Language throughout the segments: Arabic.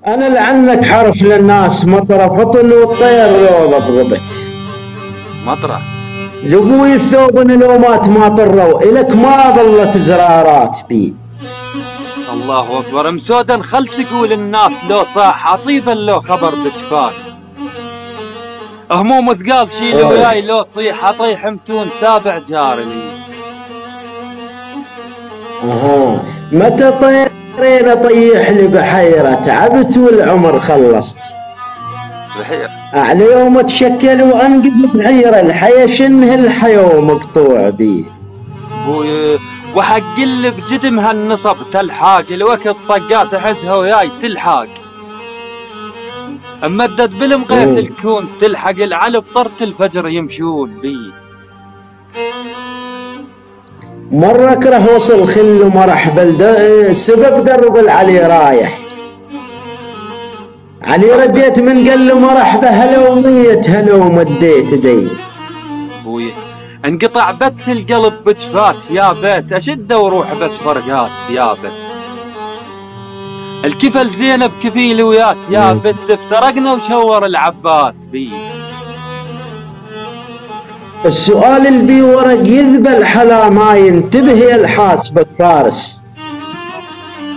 انا لعنك حرف للناس مطره فطن والطير روضه بضبط. مطره لابوي الثوب لو مات ما طروا الك ما ظلت زرارات بي. الله اكبر مسودا خل تقول الناس لو صاح طيبا لو خبر بجفاك. هموم ثقال شيل وياي لو صيح اطيح متون سابع جارني. متى طيرين اطيح لي بحيره تعبت والعمر خلصت. بحيرة على يوم اتشكل وانقز بحيره الحيا شنه الحيا ومقطوع بي. بوي وحق اللي بجدم هالنصب تلحاق الوقت طقات احسها وياي تلحاق. امدد بالمقيس الكون تلحق العلب طرت الفجر يمشون بي. مرة اكره وصل خل ومرح بلده سبب درب العلي رايح. علي رديت من قل مرحبا هلا وميت هلا ومديت دي. بوي انقطع بت القلب بجفات يا بيت اشده وروح بس فرقات يا بيت. الكفل زينب كفيل ويات يا بت افترقنا وشور العباس بي. السؤال اللي بي ورق يذبل حلا ما ينتبه يا الحاسبك فارس.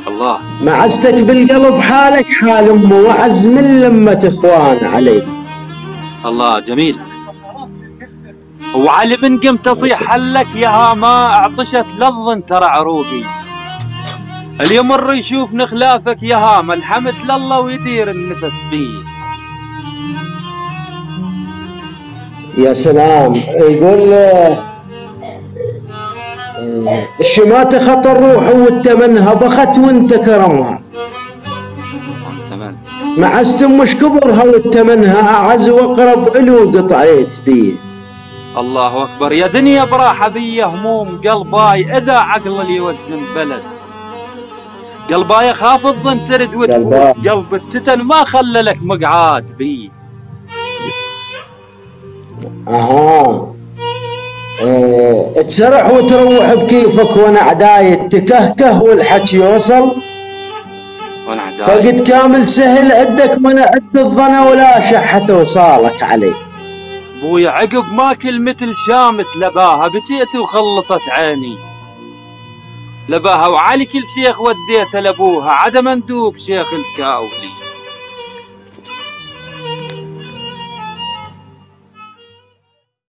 الله معزتك بالقلب حالك حال امه وعز من لمة اخوان عليك. الله جميل. وعلي من قمت اصيح حلك ياها ما اعطشت لظ ترى عروقي. اللي يمر يشوف نخلافك ياها الحمد لله ويدير النفس بي. يا سلام يقول الشماتة خطر روح والتمنها بخت وانت كرمها. تمام معست مش كبرها والتمنها اعز واقرب الو قطعيت بيه. الله اكبر يا دنيا براحة بي هموم قلباي اذا عقل اللي يوزن بلد. قلباي خاف الظن ترد وتفوت قلب التتن ما خلى لك مقعاد بي. تسرح وتروح بكيفك وانا عداي تكهكه والحكي يوصل. فقد كامل سهل عدك من عد الظنا ولا شحة توصالك عليه. بويا عقب ما كلمة شامت لباها بجيت وخلصت عيني. لباها وعلي كل شيخ وديته لابوها عدا مندوب شيخ الكاولي.